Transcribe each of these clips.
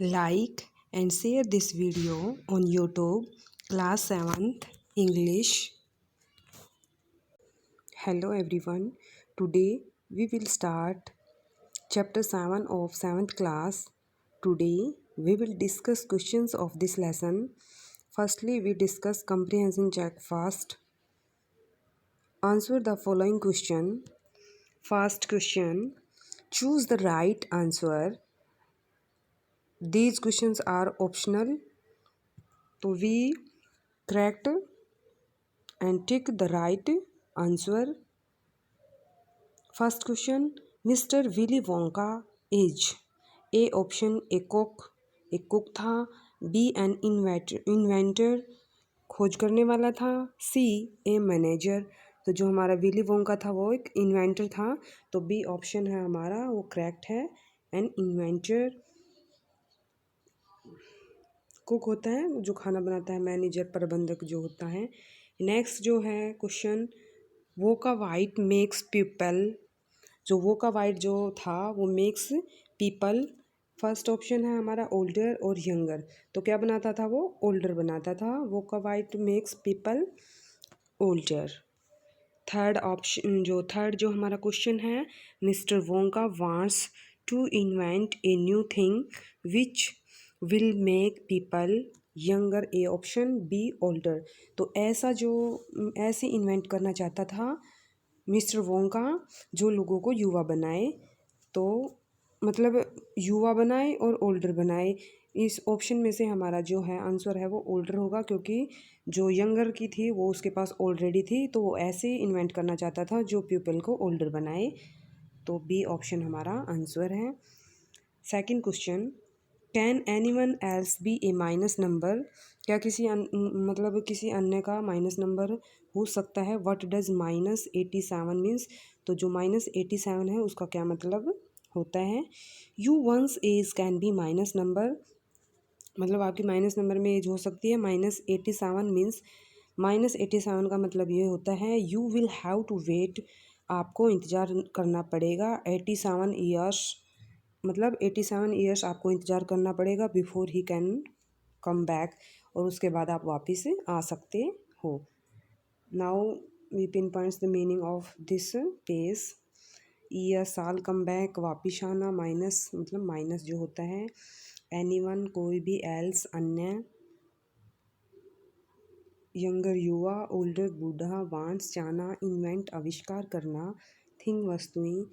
Like and share this video on YouTube, Class 7th English. Hello everyone. Today we will start Chapter 7 of 7th class. Today we will discuss questions of this lesson. Firstly, we discuss comprehension check first. Answer the following question. First question. Choose the right answer. These questions are optional. So we correct and tick the right answer. First question. Mr. Willy Wonka is A option एक cook था, B N inventor खोज करने वाला था, C a manager. तो जो हमारा Willy Wonka था वो एक इन्वेंटर था, तो बी ऑप्शन है हमारा वो करेक्ट है। एन इन्वेंटर कुक होता है जो खाना बनाता है, मैनेजर प्रबंधक जो होता है। नेक्स्ट जो है क्वेश्चन, वोका वाइट मेक्स पीपल, जो वोका वाइट जो था वो मेक्स पीपल, फर्स्ट ऑप्शन है हमारा ओल्डर और यंगर। तो क्या बनाता था वो? ओल्डर बनाता था। Wonka vite makes people older. Third जो हमारा क्वेश्चन है, mister Wonka wants to invent a new thing which will make people younger, a option b older. तो ऐसे इन्वेंट करना चाहता था मिस्टर वोंका जो लोगों को युवा बनाए, तो मतलब युवा बनाए और ओल्डर बनाए। इस ऑप्शन में से हमारा जो है आंसर है वो ओल्डर होगा, क्योंकि जो यंगर की थी वो उसके पास ऑलरेडी थी, तो वो ऐसे इन्वेंट करना चाहता था जो पीपल को ओल्डर बनाए। तो बी ऑप्शन हमारा आंसर है। Second question, can anyone else be a minus number, क्या मतलब किसी अन्य का माइनस नंबर हो सकता है। व्हाट डज -87 मीन्स, तो जो -87 है उसका क्या मतलब होता है। You once age can be minus number, मतलब आपकी माइनस नंबर में एज हो सकती है। -87 मीन्स -87 का मतलब ये होता है you will have to wait, आपको इंतज़ार करना पड़ेगा 87 ईयर्स, मतलब 87 ईयर्स आपको इंतज़ार करना पड़ेगा before he can come back, और उसके बाद आप वापस आ सकते हो। Now we pinpoints the meaning of this page. Year साल, कम बैक वापिस आना, माइनस मतलब माइनस जो होता है, एनीवन कोई भी, एल्स अन्य, यंगर युवा, ओल्डर बूढ़ा, वांट्स चाहना, इन्वेंट आविष्कार करना, थिंग वस्तुएं,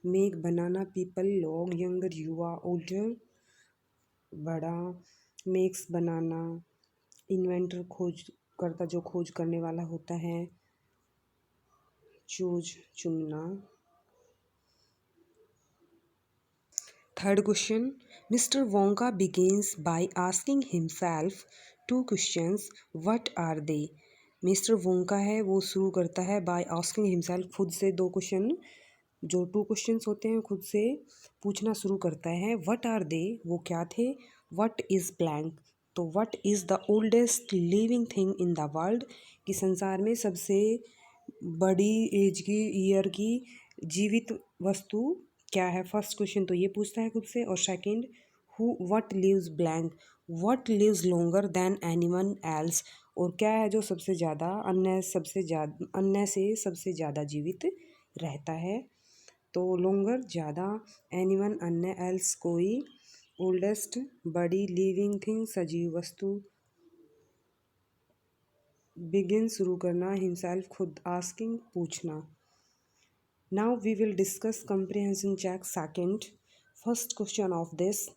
मेक बनाना, पीपल लोग, यंगर युवा, ओल्डर बड़ा, मेक्स बनाना, इन्वेंटर खोज करता जो खोज करने वाला होता है, चूज चुनना। Third question, mister Wonka begins by asking himself two questions, what are they. Mister Wonka है वो शुरू करता है बाय आस्किंग हिमसेल्फ, खुद से दो क्वेश्चन, जो 2 क्वेश्चंस होते हैं खुद से पूछना शुरू करता है। व्हाट आर दे, वो क्या थे। व्हाट इज़ ब्लैंक, तो what is the oldest living thing in the world, कि संसार में सबसे बड़ी एज की, ईयर की जीवित वस्तु क्या है। फर्स्ट क्वेश्चन तो ये पूछता है खुद से। और second, who what lives blank, what lives longer than anyone else, और क्या है जो सबसे ज़्यादा अन्य से सबसे ज़्यादा जीवित रहता है। तो लॉन्गर ज़्यादा, एनीवन अन्य, एल्स कोई, ओल्डेस्ट बड़ी, लिविंग थिंग सजीव वस्तु, बिगिन शुरू करना, हिमसेल्फ खुद, आस्किंग पूछना। Now we will discuss comprehension check second. First question of this,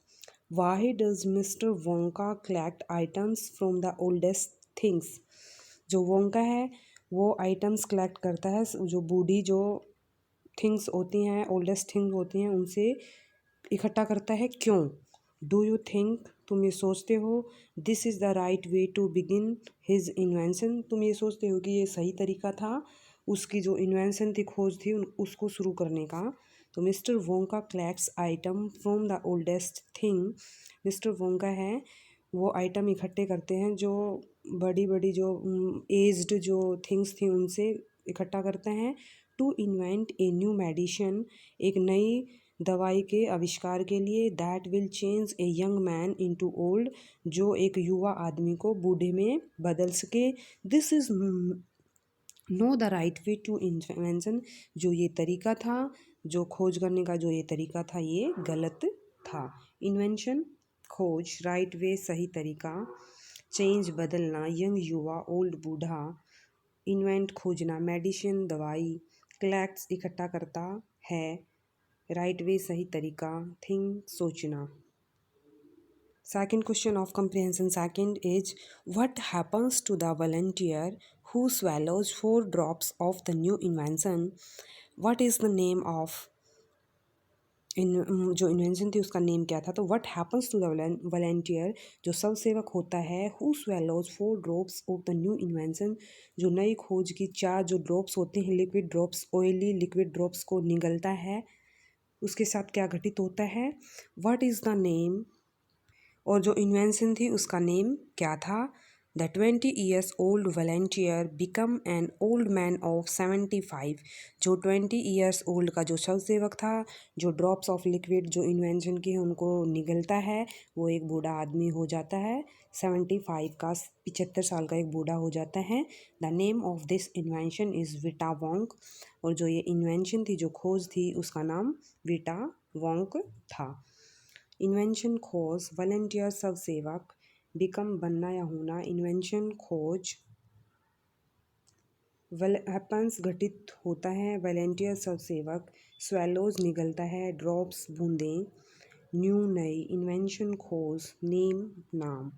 why does mister Wonka collect items from the oldest things. जो वोंका है वो आइटम्स कलेक्ट करता है, जो बूढ़ी जो थिंग्स होती हैं, ओल्डेस्ट थिंग्स होती हैं, उनसे इकट्ठा करता है। क्यों? डू यू थिंक, तुम ये सोचते हो, this is the right way to begin his invention, तुम ये सोचते हो कि ये सही तरीका था उसकी जो इन्वेंशन थी, खोज थी, उसको शुरू करने का। तो mister Wonka collects item from the oldest thing, mister Wonka है वो आइटम इकट्ठे करते हैं जो बड़ी बड़ी जो एज्ड जो थिंग्स थी उनसे इकट्ठा करते हैं। To invent a new medicine, एक नई दवाई के आविष्कार के लिए। That will change a young man into old, जो एक युवा आदमी को बूढ़े में बदल सके। This is no the right way to invention, जो ये तरीका था, जो खोज करने का जो ये तरीका था ये गलत था। इन्वेंशन खोज, राइट वे सही तरीका, चेंज बदलना, यंग युवा, ओल्ड बूढ़ा, इन्वेंट खोजना, मेडिसिन दवाई, कलेक्ट्स इकट्ठा करता है, राइट वे सही तरीका, थिंक सोचना। Second question of comprehension second is, what happens to the volunteer who swallows 4 drops of the new invention? What is the name of जो इन्वेंशन थी उसका नेम क्या था? तो what happens to the volunteer, जो स्वसेवक होता है, who swallows 4 drops of the new invention, जो नई खोज की 4 जो ड्रॉप्स होते हैं, liquid drops, oily liquid drops को निगलता है, उसके साथ क्या घटित होता है? व्हाट इज़ द नेम, और जो इन्वेंशन थी उसका नेम क्या था? The 20 years old volunteer become an old man of 75, जो 20 years old का जो स्वसेवक था, जो ड्रॉप्स ऑफ लिक्विड जो इन्वेंशन की है उनको निगलता है, वो एक बूढ़ा आदमी हो जाता है, 75 का, 75 साल का एक बूढ़ा हो जाता है। The name of this invention is vita wonk, और जो ये इन्वेंशन थी, जो खोज थी, उसका नाम विटा वोंक था। इन्वेंशन खोज, वॉलंटियर स्वसेवक, बिकम बनना या होना, इन्वेंशन खोज, हैपन्स घटित होता है, वॉलंटियर स्वसेवक, स्वेलोज निगलता है, ड्रॉप्स बूंदें, न्यू नई, इन्वेंशन खोज, नेम नाम।